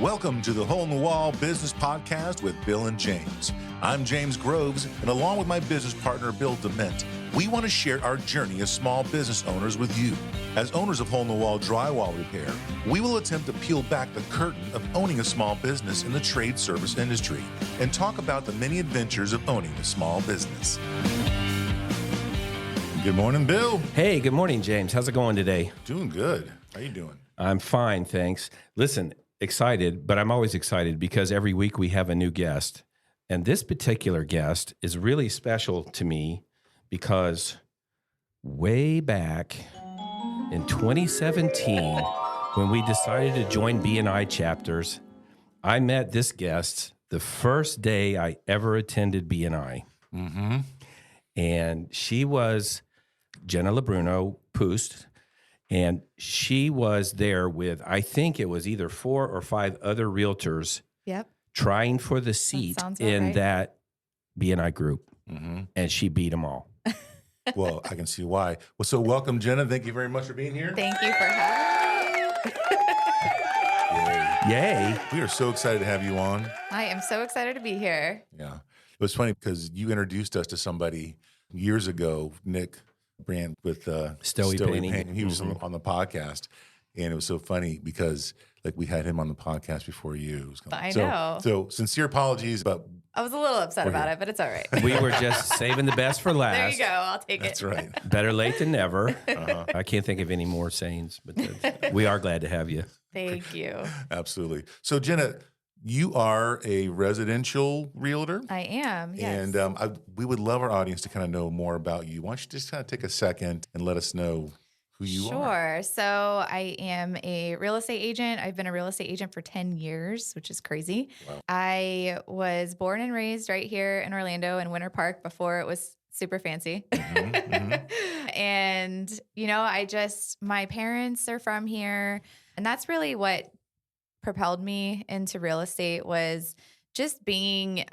Welcome to the Hole in the Wall Business Podcast with Bill and James. I'm James Groves, and along with my business partner, Bill Dement, we want to share our journey as small business owners with you. As owners of Hole in the Wall drywall repair, we will attempt to peel back the curtain of owning a small business in the trade service industry and talk about the many adventures of owning a small business. Good morning, Bill. Hey, good morning, James. How's it going today? Doing good. How you doing? I'm fine, thanks. Listen, excited, but I'm always excited because every week we have a new guest. And this particular guest is really special to me because way back in 2017, when we decided to join B&I chapters, I met this guest the first day I ever attended B&I. Mm-hmm. And she was Jennah LeBruno Pust. And she was there with, I think it was either 4 or 5 other realtors trying for the seat in that B&I group. Mm-hmm. And she beat them all. Well, I can see why. Well, so welcome, Jennah. Thank you very much for being here. Thank you for having me. Yay. We are so excited to have you on. I am so excited to be here. Yeah. It was funny because you introduced us to somebody years ago, Nick Brand with Stowe Painting. He was on the podcast. And it was so funny because like we had him on the podcast before you. I know. So sincere apologies, but I was a little upset about it, but it's all right. We were just saving the best for last. There you go. I'll take that's it. right. Better late than never. I can't think of any more sayings, but we are glad to have you. Thank you. Absolutely. So Jennah, you are a residential realtor. I am, yes. And we would love our audience to kind of know more about you. Why don't you just kind of take a second and let us know who you are? Sure. So I am a real estate agent. I've been a real estate agent for 10 years, which is crazy. Wow. I was born and raised right here in Orlando in Winter Park before it was super fancy. Mm-hmm, mm-hmm. And, you know, my parents are from here. And that's really what propelled me into real estate was just being,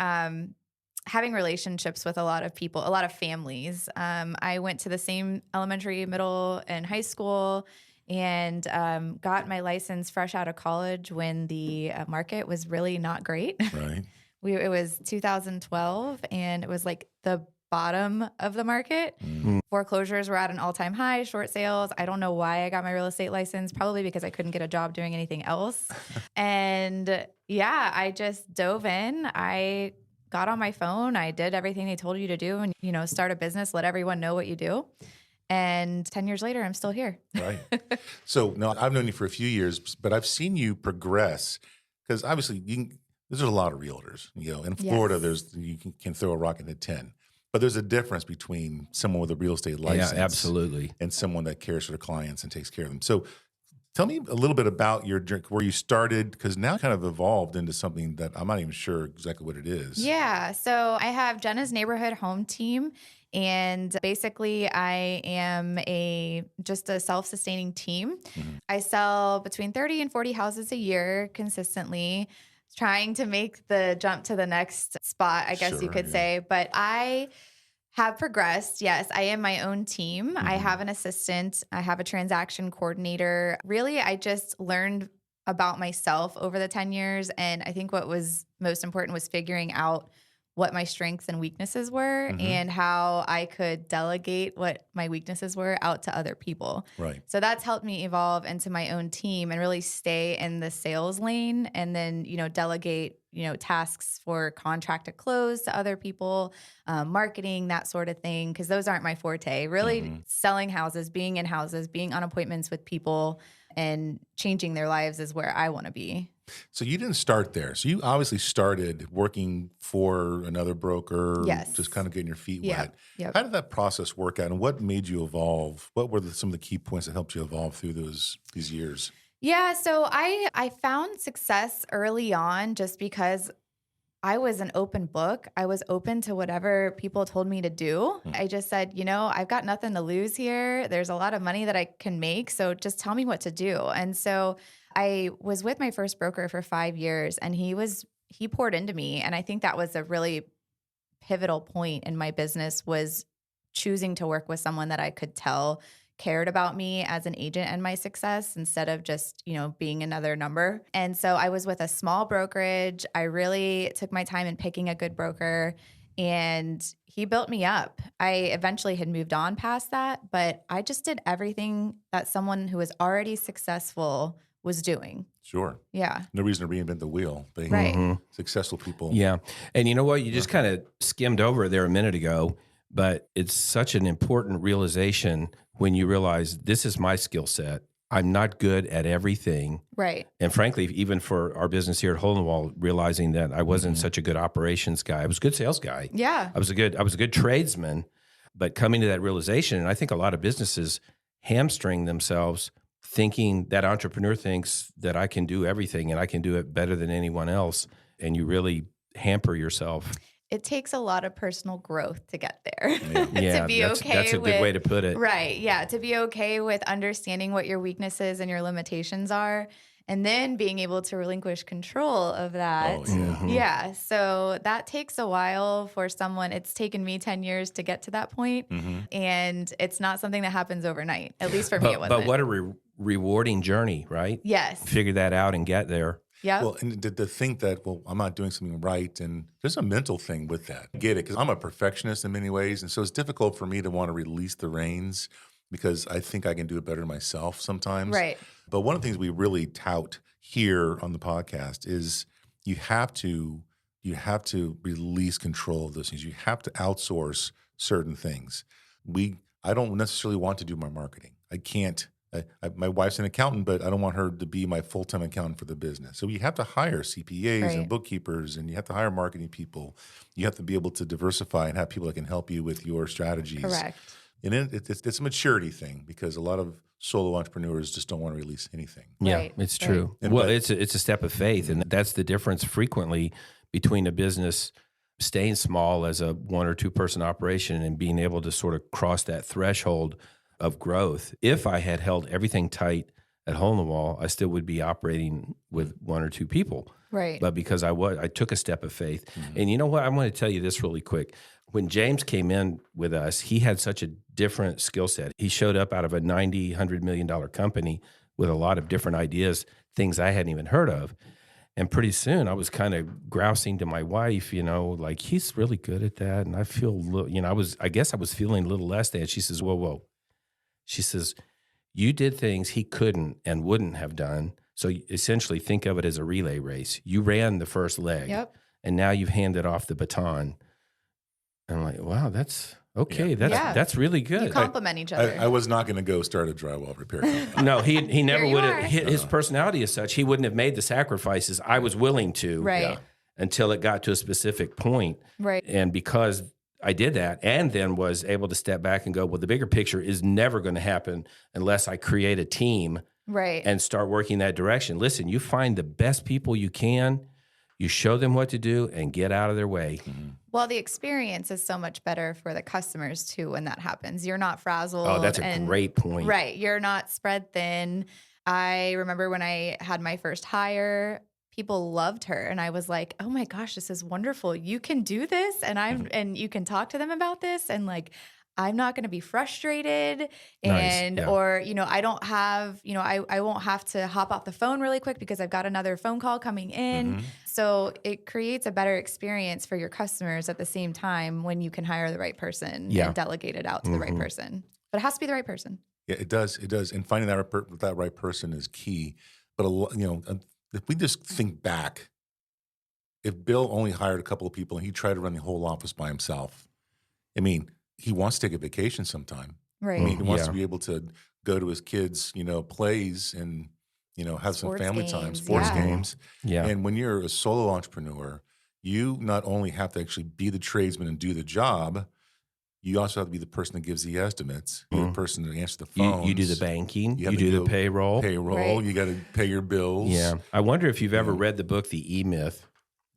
having relationships with a lot of people, a lot of families. I went to the same elementary, middle, and high school and got my license fresh out of college when the market was really not great. Right. It was 2012 and it was like the bottom of the market. Mm-hmm. Foreclosures were at an all-time high, short sales. I don't know why I got my real estate license, probably because I couldn't get a job doing anything else. And yeah, I just dove in. I got on my phone. I did everything they told you to do and, you know, start a business, let everyone know what you do. And 10 years later, I'm still here. Right. So now I've known you for a few years, but I've seen you progress because obviously there's a lot of realtors, you know, in Florida, Yes. you can throw a rock into 10. But there's a difference between someone with a real estate license, Yeah, absolutely, and someone that cares for their clients and takes care of them. So tell me a little bit about where you started, because now kind of evolved into something that I'm not even sure exactly what it is. Yeah. So I have Jennah's Neighborhood Home Team. And basically, I am just a self-sustaining team. Mm-hmm. I sell between 30 and 40 houses a year consistently, trying to make the jump to the next spot, I guess you could say. But I have progressed. Yes, I am my own team. Mm-hmm. I have an assistant. I have a transaction coordinator. Really, I just learned about myself over the 10 years. And I think what was most important was figuring out what my strengths and weaknesses were, mm-hmm. and how I could delegate what my weaknesses were out to other people. Right. So that's helped me evolve into my own team and really stay in the sales lane, and then, you know, delegate, you know, tasks for contract to close to other people, marketing, that sort of thing. Cause those aren't my forte. Really, mm-hmm. selling houses, being in houses, being on appointments with people and changing their lives is where I want to be. So you didn't start there. So you obviously started working for another broker, yes. just kind of getting your feet wet. Yep. How did that process work out, and what made you evolve? What were some of the key points that helped you evolve through these years? Yeah, so I found success early on just because I was an open book. I was open to whatever people told me to do. Mm-hmm. I just said, you know, I've got nothing to lose here. There's a lot of money that I can make, so just tell me what to do. And so I was with my first broker for 5 years, and he poured into me. And I think that was a really pivotal point in my business, was choosing to work with someone that I could tell cared about me as an agent and my success instead of just, being another number. And so I was with a small brokerage. I really took my time in picking a good broker, and he built me up. I eventually had moved on past that, but I just did everything that someone who was already successful was doing. Sure. Yeah. No reason to reinvent the wheel. Right. Successful people. Yeah. And you know what? You just kind of skimmed over there a minute ago, but it's such an important realization when you realize this is my skill set. I'm not good at everything. Right. And frankly, even for our business here at Hole in the Wall, realizing that I wasn't such a good operations guy. I was a good sales guy. Yeah. I was a good tradesman, but coming to that realization, and I think a lot of businesses hamstring themselves thinking that entrepreneur thinks that I can do everything and I can do it better than anyone else. And you really hamper yourself. It takes a lot of personal growth to get there. Yeah, to be okay that's a good way to put it. Right. Yeah. To be okay with understanding what your weaknesses and your limitations are, and then being able to relinquish control of that. Oh, yeah. Yeah. So that takes a while for someone. It's taken me 10 years to get to that point, and it's not something that happens overnight. At least for me, it wasn't. But what a rewarding journey, right? Yes. Figure that out and get there. Yeah. Well, and to think that, I'm not doing something right. And there's a mental thing with that. I get it, because I'm a perfectionist in many ways. And so it's difficult for me to want to release the reins because I think I can do it better myself sometimes. Right. But one of the things we really tout here on the podcast is you have to release control of those things. You have to outsource certain things. I don't necessarily want to do my marketing. I can't. My wife's an accountant, but I don't want her to be my full-time accountant for the business. So you have to hire CPAs and bookkeepers, and you have to hire marketing people. You have to be able to diversify and have people that can help you with your strategies. Correct. And it's a maturity thing, because a lot of solo entrepreneurs just don't want to release anything. Yeah, Right. it's true. Right. Well, it's a step of faith, and that's the difference frequently between a business staying small as a 1 or 2 person operation and being able to sort of cross that threshold of growth. If I had held everything tight at Hole in the Wall, I still would be operating with 1 or 2 people. Right. But because I took a step of faith. And you know what? I want to tell you this really quick. When James came in with us, he had such a different skill set. He showed up out of a $90, $100 million company with a lot of different ideas, things I hadn't even heard of. And pretty soon I was kind of grousing to my wife, like, he's really good at that. And I feel, I guess I was feeling a little less than. She says, whoa. She says, you did things he couldn't and wouldn't have done. So essentially think of it as a relay race. You ran the first leg. Yep. And now you've handed off the baton. And I'm like, wow, that's okay. Yeah. That's really good. You complement each other. I was not going to go start a drywall repair company. No, he never Here you would are. have. His personality is such, he wouldn't have made the sacrifices I was willing to. Right. Until it got to a specific point. Right. And because I did that and then was able to step back and go, well, the bigger picture is never going to happen unless I create a team Right. and start working that direction. Listen, you find the best people you can, you show them what to do, and get out of their way. Well, the experience is so much better for the customers too when that happens. You're not frazzled. Oh, that's a great point. Right. You're not spread thin. I remember when I had my first hire, people loved her, and I was like, "Oh my gosh, this is wonderful! You can do this, and and you can talk to them about this, and like, I'm not going to be frustrated, and or I don't have I won't have to hop off the phone really quick because I've got another phone call coming in. So it creates a better experience for your customers at the same time when you can hire the right person and delegate it out to the right person. But it has to be the right person. Yeah, it does. It does. And finding that right person is key. But if we just think back, if Bill only hired a couple of people and he tried to run the whole office by himself, he wants to take a vacation sometime. Right. He wants to be able to go to his kids, plays and, have some Sports family games, time, sports games. Yeah. And when you're a solo entrepreneur, you not only have to actually be the tradesman and do the job, you also have to be the person that gives the estimates. You're the person that answers the phones. You do the banking. You have You to do go the payroll. Right. You got to pay your bills. Yeah. I wonder if you've ever read the book, The E-Myth.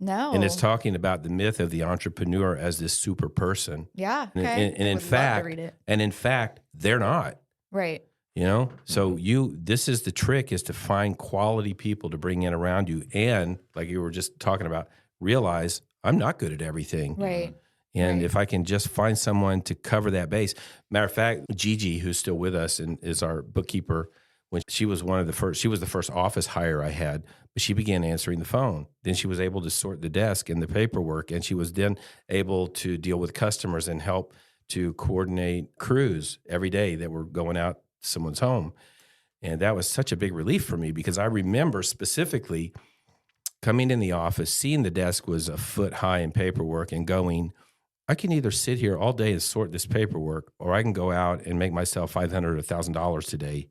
No. And it's talking about the myth of the entrepreneur as this super person. Yeah. And, Okay. and in Would love to fact, read it. they're not. Right. So this is the trick, is to find quality people to bring in around you. And like you were just talking about, realize I'm not good at everything. Right. And Right. if I can just find someone to cover that base. Matter of fact, Gigi, who's still with us and is our bookkeeper, when she was she was the first office hire I had, but she began answering the phone. Then she was able to sort the desk and the paperwork, and she was then able to deal with customers and help to coordinate crews every day that were going out to someone's home. And that was such a big relief for me because I remember specifically coming in the office, seeing the desk was a foot high in paperwork and going, I can either sit here all day and sort this paperwork, or I can go out and make myself $500 or $1,000 today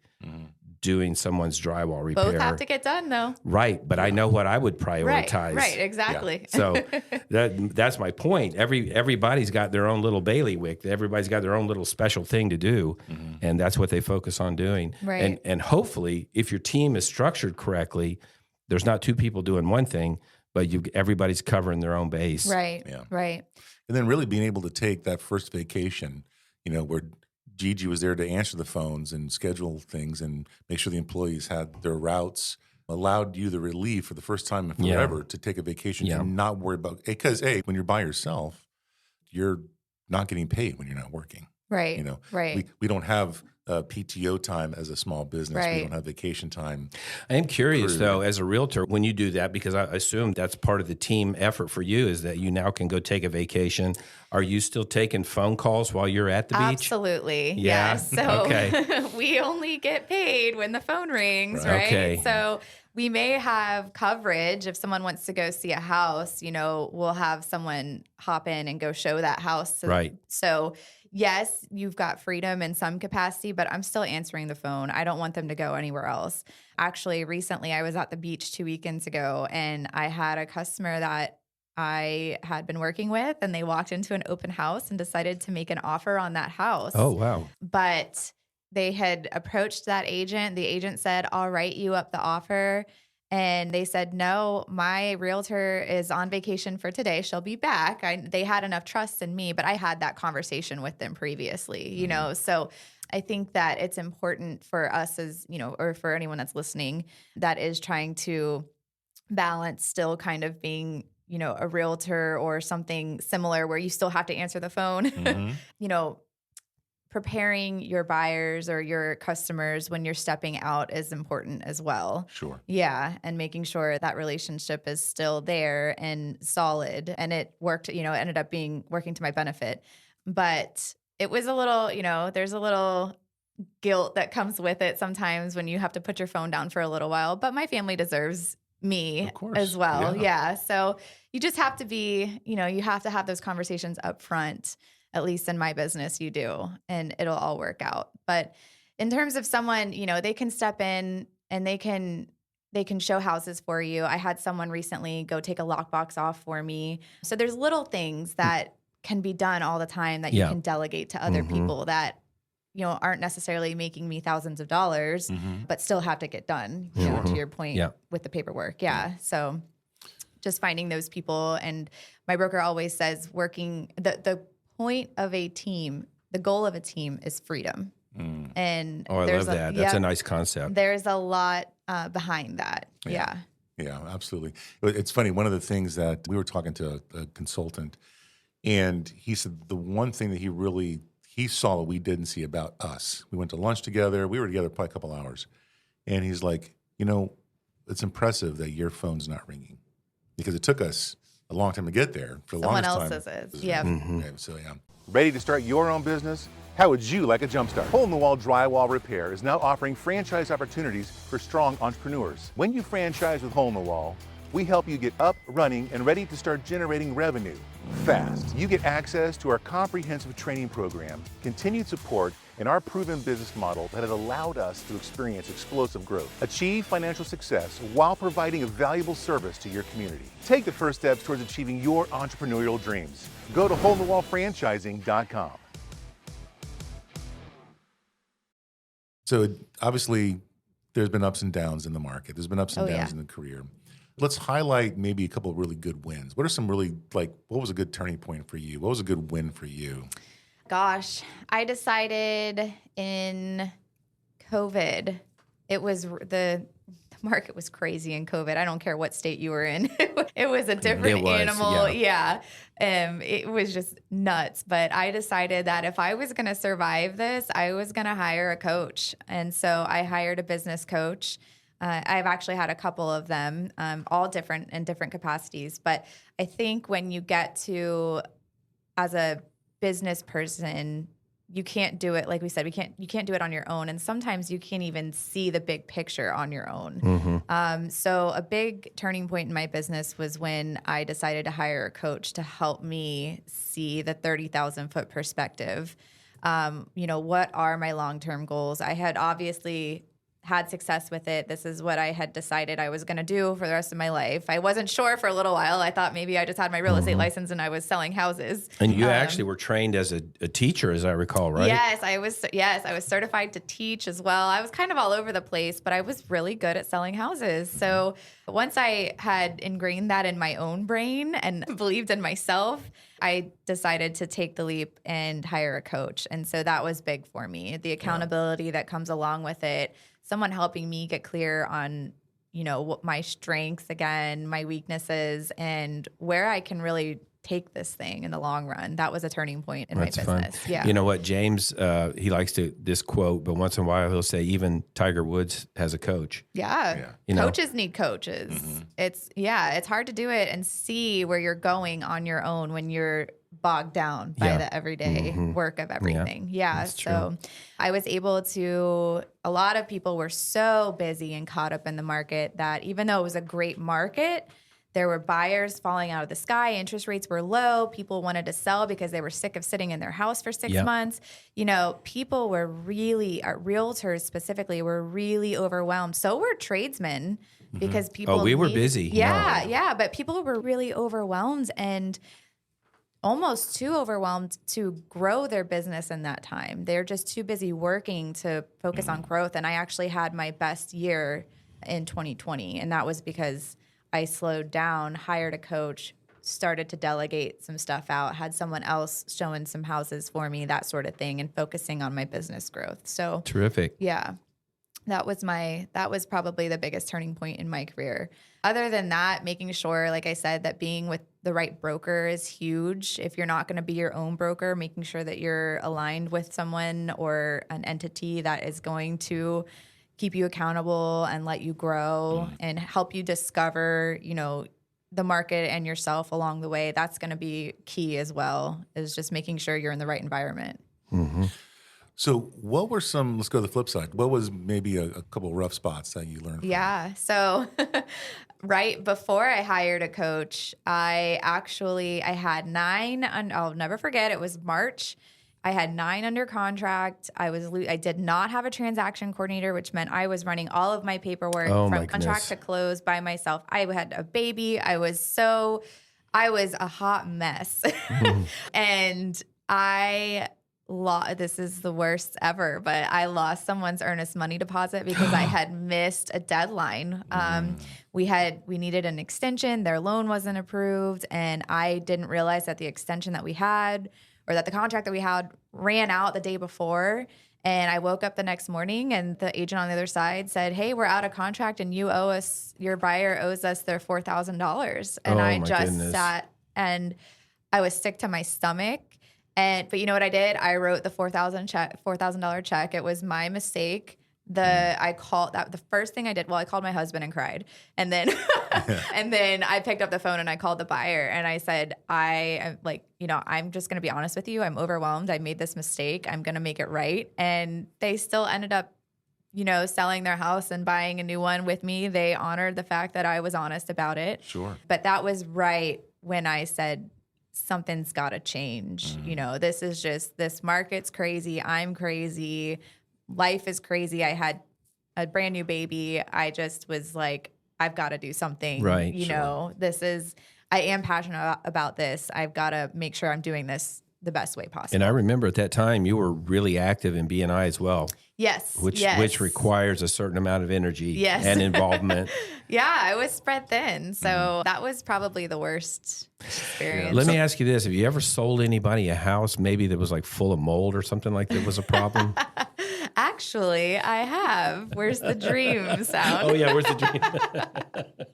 doing someone's drywall repair. Both have to get done, though. Right, but I know what I would prioritize. Right, exactly. So that's my point. Everybody's got their own little bailiwick. Everybody's got their own little special thing to do, and that's what they focus on doing. Right. And hopefully, if your team is structured correctly, there's not two people doing one thing, but everybody's covering their own base. Right, Yeah. right. And then really being able to take that first vacation, where Gigi was there to answer the phones and schedule things and make sure the employees had their routes, allowed you the relief for the first time in forever to take a vacation and not worry about, because when you're by yourself, you're not getting paid when you're not working. Right, right. We don't have PTO time as a small business. Right. We don't have vacation time. I am curious, though, as a realtor, when you do that, because I assume that's part of the team effort for you, is that you now can go take a vacation. Are you still taking phone calls while you're at the beach? Absolutely. Yeah? Yes. So Okay. we only get paid when the phone rings, right? Okay. So we may have coverage if someone wants to go see a house, we'll have someone hop in and go show that house. Right. So yes, you've got freedom in some capacity, but I'm still answering the phone. I don't want them to go anywhere else. Actually, recently I was at the beach 2 weekends ago, and I had a customer that I had been working with, and they walked into an open house and decided to make an offer on that house. Oh, wow. But they had approached that agent. The agent said, I'll write you up the offer. And they said, no, my realtor is on vacation for today. She'll be back. They had enough trust in me, but I had that conversation with them previously, So I think that it's important for us as, or for anyone that's listening that is trying to balance still kind of being, a realtor or something similar where you still have to answer the phone, preparing your buyers or your customers when you're stepping out is important as well. Sure. Yeah. And making sure that relationship is still there and solid. And it worked, ended up working to my benefit. But it was a little, there's a little guilt that comes with it sometimes when you have to put your phone down for a little while. But my family deserves me as well. Yeah. So you just have to be, you have to have those conversations up front. At least in my business, you do, and it'll all work out. But in terms of someone, they can step in and they can show houses for you. I had someone recently go take a lockbox off for me. So there's little things that can be done all the time that you can delegate to other people that, aren't necessarily making me thousands of dollars, but still have to get done, to your point with the paperwork. Yeah. So just finding those people. And my broker always says the point of a team, the goal of a team is freedom. And I love that. That's a nice concept. There's a lot behind that. Yeah. Yeah, absolutely. It's funny. One of the things that we were talking to a consultant, and he said the one thing that he saw that we didn't see about us. We went to lunch together. We were together probably a couple hours. And he's like, it's impressive that your phone's not ringing, because it took us a long time to get there. For the longest time. Someone else's is. Yeah. Okay, so ready to start your own business? How would you like a jumpstart? Hole-in-the-Wall Drywall Repair is now offering franchise opportunities for strong entrepreneurs. When you franchise with Hole-in-the-Wall, we help you get up, running, and ready to start generating revenue fast. You get access to our comprehensive training program, continued support, and our proven business model that has allowed us to experience explosive growth. Achieve financial success while providing a valuable service to your community. Take the first steps towards achieving your entrepreneurial dreams. Go to holeinthewallfranchising.com. So obviously, there's been ups and downs in the market. There's been ups and downs in the career. Let's highlight maybe a couple of really good wins. What are some really, what was a good turning point for you? What was a good win for you? Gosh, I decided in COVID, it was the market was crazy in COVID. I don't care what state you were in. It was a different animal. Yeah. It was just nuts. But I decided that if I was going to survive this, I was going to hire a coach. And so I hired a business coach. I've actually had a couple of them, all different in different capacities. But I think when you get to, as a business person, you can't do it. Like we said, you can't do it on your own. And sometimes you can't even see the big picture on your own. So a big turning point in my business was when I decided to hire a coach to help me see the 30,000 foot perspective. What are my long-term goals? I had obviously had success with it. This is what I had decided I was going to do for the rest of my life. I wasn't sure for a little while. I thought maybe I just had my real estate license and I was selling houses. And you actually were trained as a teacher, as I recall, right? Yes, I was certified to teach as well. I was kind of all over the place, but I was really good at selling houses. So once I had ingrained that in my own brain and believed in myself, I decided to take the leap and hire a coach. And so that was big for me. The accountability that comes along with it, someone helping me get clear on, what my strengths again, my weaknesses, and where I can really take this thing in the long run. That was a turning point in my business. Fun. Yeah. You know what, James, he likes this quote, but once in a while he'll say even Tiger Woods has a coach. Yeah. Coaches need coaches. It's hard to do it and see where you're going on your own when you're bogged down by the everyday work of everything. So I was able to, a lot of people were so busy and caught up in the market that even though it was a great market, there were buyers falling out of the sky. Interest rates were low. People wanted to sell because they were sick of sitting in their house for 6 months. People were really, realtors specifically, were really overwhelmed. So were tradesmen because people. Oh, we were busy. Yeah. But people were really overwhelmed and almost too overwhelmed to grow their business in that time. They're just too busy working to focus on growth. And I actually had my best year in 2020. And that was because I slowed down, hired a coach, started to delegate some stuff out, had someone else showing some houses for me, that sort of thing, and focusing on my business growth. So terrific. Yeah. That was probably the biggest turning point in my career. Other than that, making sure, like I said, that being with the right broker is huge. If you're not going to be your own broker, making sure that you're aligned with someone or an entity that is going to keep you accountable and let you grow and help you discover, the market and yourself along the way. That's going to be key as well, is just making sure you're in the right environment. So what were let's go to the flip side. What was maybe a couple of rough spots that you learned from? Yeah. So right before I hired a coach, I had 9, I'll never forget, it was March. I had 9 under contract. I did not have a transaction coordinator, which meant I was running all of my paperwork from contract to close by myself. I had a baby. I was a hot mess. And this is the worst ever, but I lost someone's earnest money deposit because I had missed a deadline. We needed an extension. Their loan wasn't approved. And I didn't realize that the extension that we had, or that the contract that we had, ran out the day before. And I woke up the next morning and the agent on the other side said, "Hey, we're out of contract and your buyer owes us their $4,000. And I just sat and I was sick to my stomach. But you know what I did? I wrote the $4,000 check. It was my mistake. The first thing I did, I called my husband and cried. And then, and then I picked up the phone and I called the buyer and I said, I'm just going to be honest with you. I'm overwhelmed. I made this mistake. I'm going to make it right. And they still ended up, selling their house and buying a new one with me. They honored the fact that I was honest about it. Sure. But that was right when I said, something's got to change. This market's crazy. I'm crazy. Life is crazy. I had a brand new baby. I just was like, I've got to do something. Right. I am passionate about this. I've got to make sure I'm doing this the best way possible. And I remember at that time you were really active in B&I as well. Yes. Which requires a certain amount of energy and involvement. Yeah, I was spread thin. So that was probably the worst experience. Let me ask you this. Have you ever sold anybody a house maybe that was like full of mold or something like that was a problem? Actually, I have. Where's the dream sound? Oh, yeah, where's the dream?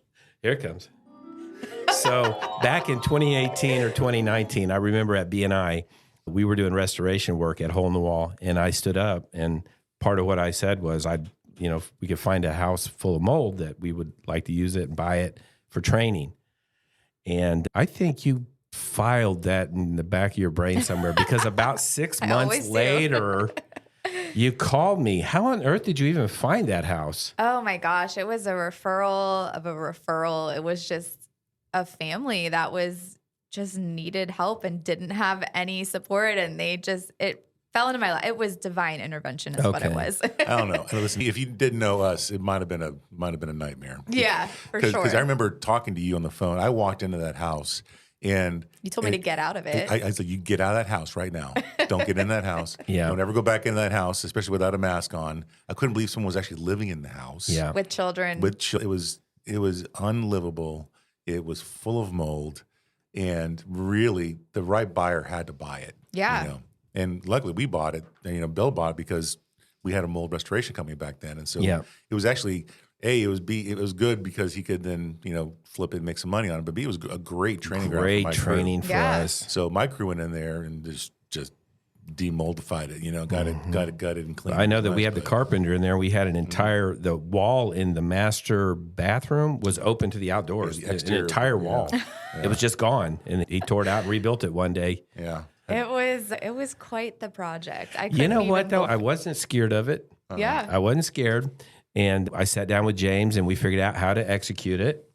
Here it comes. So back in 2018 or 2019, I remember at BNI, we were doing restoration work at Hole in the Wall, and I stood up, and part of what I said was, if we could find a house full of mold, that we would like to use it and buy it for training. And I think you filed that in the back of your brain somewhere, because about 6 months later, you called me. How on earth did you even find that house? Oh my gosh. It was a referral of a referral. It was just a family that just needed help and didn't have any support. And it fell into my life. It was divine intervention is what it was. I don't know. And listen, if you didn't know us, it might have been a nightmare. Yeah, for sure. Because I remember talking to you on the phone. I walked into that house and you told me to get out of it. I said, you get out of that house right now. Don't get in that house. Yeah. Don't ever go back into that house, especially without a mask on. I couldn't believe someone was actually living in the house. Yeah. With children. It was unlivable. It was full of mold. And really, the right buyer had to buy it. Yeah. And luckily, we bought it. And, Bill bought it because we had a mold restoration company back then. And so it was actually, A, it was good because he could then, flip it and make some money on it. But B, it was a great training ground for my training crew. for us. So my crew went in there and just demoldified it, got it gutted and cleaned. I know that we had the carpenter in there. We had an entire, the wall in the master bathroom was open to the outdoors. The exterior, an entire wall. Yeah. It was just gone. And he tore it out and rebuilt it one day. Yeah. It was quite the project. You know what, though? I wasn't scared of it. Yeah. I wasn't scared. And I sat down with James and we figured out how to execute it.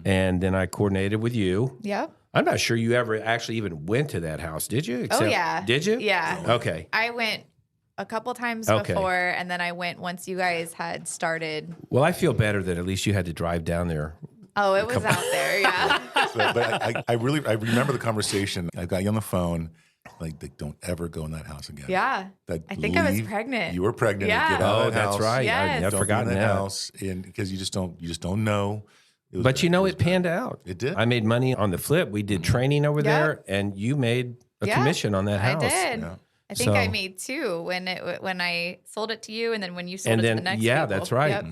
And then I coordinated with you. Yep. I'm not sure you ever actually even went to that house, did you? Yeah. Did you? Yeah. Okay. I went a couple times Okay. before, and then I went once you guys had started. Well, I feel better that at least you had to drive down there. Oh, it was out there, yeah. But I remember the conversation. I got you on the phone. Like, don't ever go in that house again. Yeah. I think I was pregnant. You were pregnant. Yeah. Get out of that that's house. right. Yes. I've Don't forgotten be in that. house, and because you just don't know. But it panned out. It did. I made money on the flip. We did training over there, and you made a commission on that house. I did. Yeah. I think I made two when I sold it to you, and then when you sold And it then, to the next yeah, people. that's right. Yep.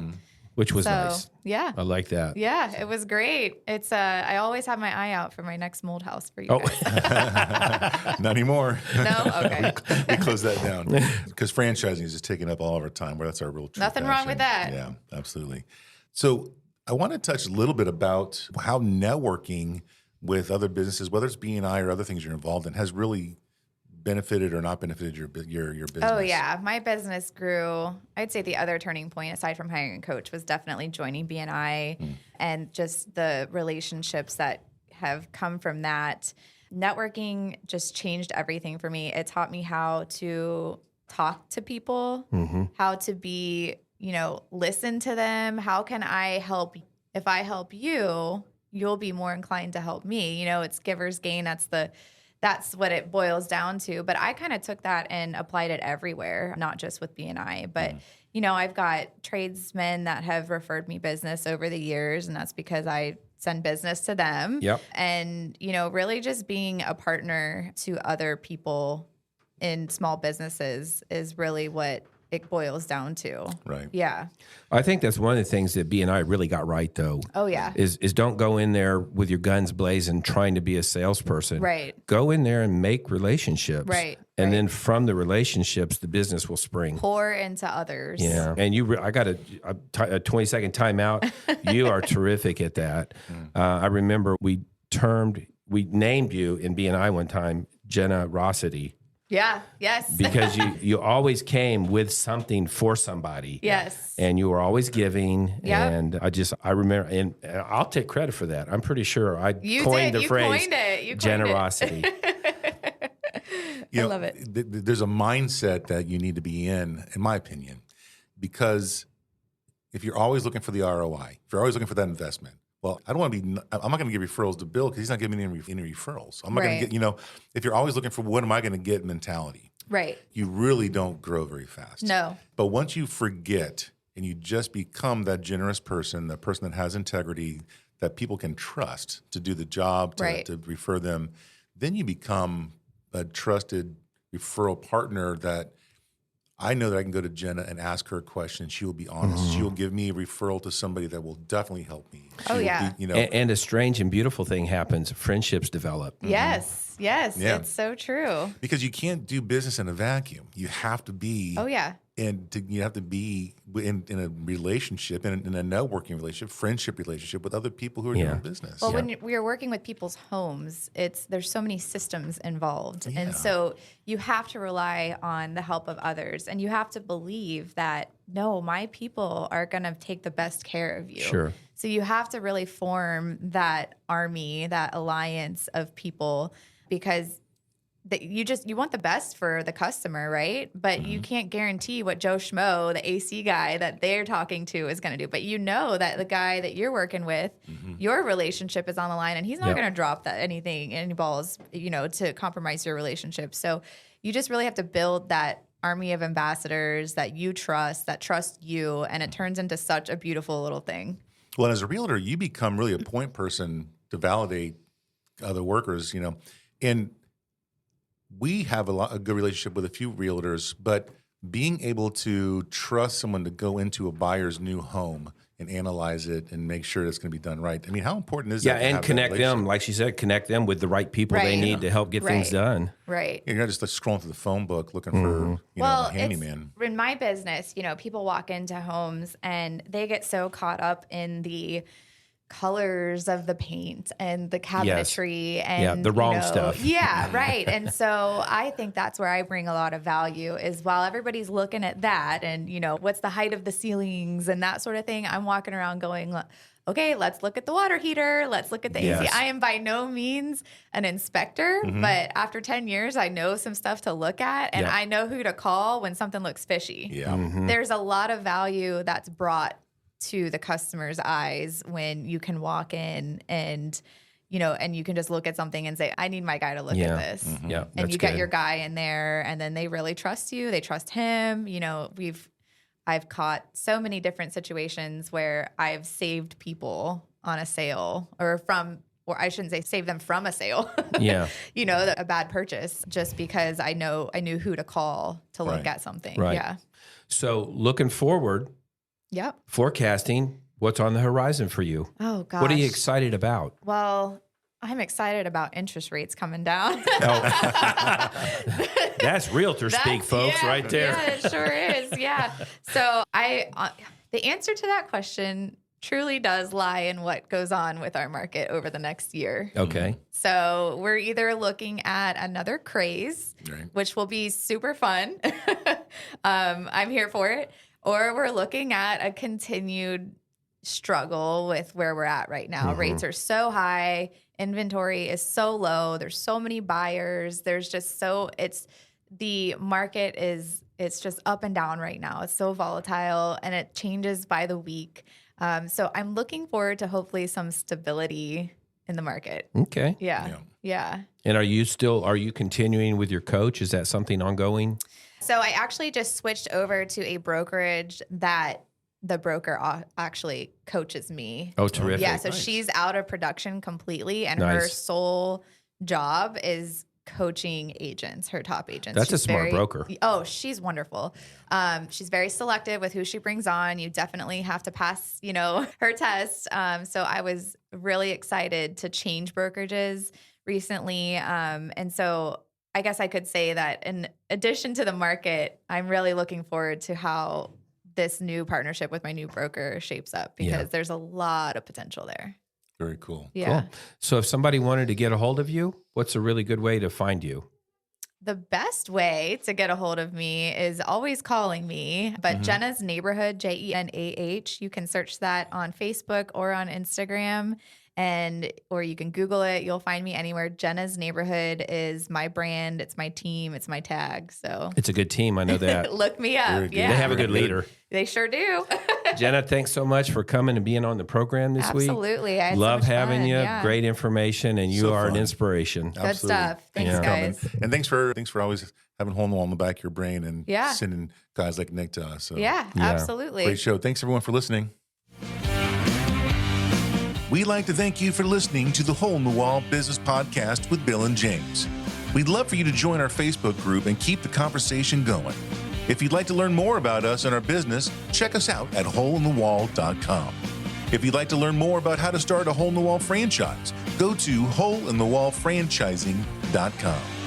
Which was So, nice. Yeah. I like that. Yeah, it was great. It's I always have my eye out for my next mold house for you Oh. guys. Not anymore. No? Okay. We closed that down because franchising is just taking up all of our time. Where that's our real true Nothing wrong with passion. that. Yeah, absolutely. So I want to touch a little bit about how networking with other businesses, whether it's BNI or other things you're involved in, has really benefited or not benefited your business. Oh, yeah. My business grew. I'd say the other turning point, aside from hiring a coach, was definitely joining BNI and just the relationships that have come from that. Networking just changed everything for me. It taught me how to talk to people, how to be, listen to them. How can I help? If I help you, you'll be more inclined to help me. It's giver's gain. That's what it boils down to. But I kind of took that and applied it everywhere, not just with BNI. But, I've got tradesmen that have referred me business over the years, and that's because I send business to them. Yep. And, really just being a partner to other people in small businesses is really what it boils down to. Right. Yeah. I think that's one of the things that BNI really got right, though. Oh, yeah. Is don't go in there with your guns blazing trying to be a salesperson. Right. Go in there and make relationships. Right. And then from the relationships, the business will spring. Pour into others. Yeah. And I got a 20-second timeout. You are terrific at that. I remember we named you in BNI one time, Generosity. Yeah. Yes. Because you always came with something for somebody. Yes. And you were always giving. Yeah. And I remember, and I'll take credit for that. I'm pretty sure I You coined did. the phrase You coined it. generosity. I love it. There's a mindset that you need to be in my opinion, because if you're always looking for the ROI, if you're always looking for that investment, well, I'm not going to give referrals to Bill because he's not giving me any referrals. I'm not going to get, if you're always looking for what am I going to get mentality, Right. you really don't grow very fast. No. But once you forget and you just become that generous person, that person that has integrity, that people can trust to do the job, to refer them, then you become a trusted referral partner that I know that I can go to Jennah and ask her a question. She will be honest. She will give me a referral to somebody that will definitely help me. She will yeah. be, And a strange and beautiful thing happens. Friendships develop. Yes. Yeah. It's so true. because you can't do business in a vacuum. You have to be. Oh, yeah. You have to be in a relationship, in a networking relationship, friendship relationship with other people who are doing business. Well, when we are working with people's homes, there's so many systems involved. Yeah. And so you have to rely on the help of others. And you have to believe that, no, my people are going to take the best care of you. Sure. So you have to really form that army, that alliance of people, because you want the best for the customer, right? But you can't guarantee what Joe Schmo, the AC guy that they're talking to, is going to do. But you know that the guy that you're working with, your relationship is on the line, and he's not going to drop any balls, to compromise your relationship. So you just really have to build that army of ambassadors that you trust, that trust you, and it turns into such a beautiful little thing. Well, as a realtor, you become really a point person to validate other workers, and we have a good relationship with a few realtors, but being able to trust someone to go into a buyer's new home and analyze it and make sure it's going to be done right. I mean, how important is that? Yeah, and connect them, like she said, connect them with the right people they need to help get things done. Right. You're not just scrolling through the phone book looking for, a handyman. In my business, people walk into homes and they get so caught up in the colors of the paint and the cabinetry and the wrong stuff. Yeah, right. And so I think that's where I bring a lot of value, is while everybody's looking at that and, what's the height of the ceilings and that sort of thing, I'm walking around going, okay, let's look at the water heater. Let's look at the AC. I am by no means an inspector, but after 10 years, I know some stuff to look at, and I know who to call when something looks fishy. Yeah. There's a lot of value that's brought to the customer's eyes when you can walk in and you can just look at something and say, I need my guy to look at this. Yeah, and you get your guy in there, and then they really trust you. They trust him. I've caught so many different situations where I've saved people on a sale or I shouldn't say save them from a sale. Yeah. A bad purchase, just because I knew who to call to look at something. Right. Yeah. So looking forward, Yep. forecasting, what's on the horizon for you? Oh, gosh. What are you excited about? Well, I'm excited about interest rates coming down. That's realtor speak, folks, right there. Yeah, it sure is. Yeah. So the answer to that question truly does lie in what goes on with our market over the next year. Okay. So we're either looking at another craze, which will be super fun. I'm here for it. Or we're looking at a continued struggle with where we're at right now. Rates are so high. Inventory is so low. There's so many buyers. The market it's just up and down right now. It's so volatile and it changes by the week. So I'm looking forward to hopefully some stability in the market. Okay. Yeah. And are you continuing with your coach? Is that something ongoing? So I actually just switched over to a brokerage that the broker actually coaches me. Oh, terrific. Yeah, so she's out of production completely, and her sole job is coaching agents, her top agents. That's a smart broker. Oh, she's wonderful. She's very selective with who she brings on. You definitely have to pass, her test. So I was really excited to change brokerages recently. And so I guess I could say that in addition to the market, I'm really looking forward to how this new partnership with my new broker shapes up, because there's a lot of potential there. Very cool. Yeah. Cool. So if somebody wanted to get a hold of you, what's a really good way to find you? The best way to get a hold of me is always calling me, but Jennah's Neighborhood, Jenah, you can search that on Facebook or on Instagram. Or you can Google it. You'll find me anywhere. Jennah's Neighborhood is my brand. It's my team. It's my tag. So it's a good team. I know that. Look me up. Yeah. They have a good leader. They sure do. Jennah, thanks so much for coming and being on the program this week. Absolutely. I had Love so much having fun. you. Yeah. Great information, and you are an inspiration. Good stuff. Thanks, guys. And thanks for always having hole in the wall in the back of your brain and sending guys like Nick to us. So Absolutely. Great show. Thanks everyone for listening. We'd like to thank you for listening to the Hole in the Wall Business Podcast with Bill and James. We'd love for you to join our Facebook group and keep the conversation going. If you'd like to learn more about us and our business, check us out at holeinthewall.com. If you'd like to learn more about how to start a Hole in the Wall franchise, go to holeinthewallfranchising.com.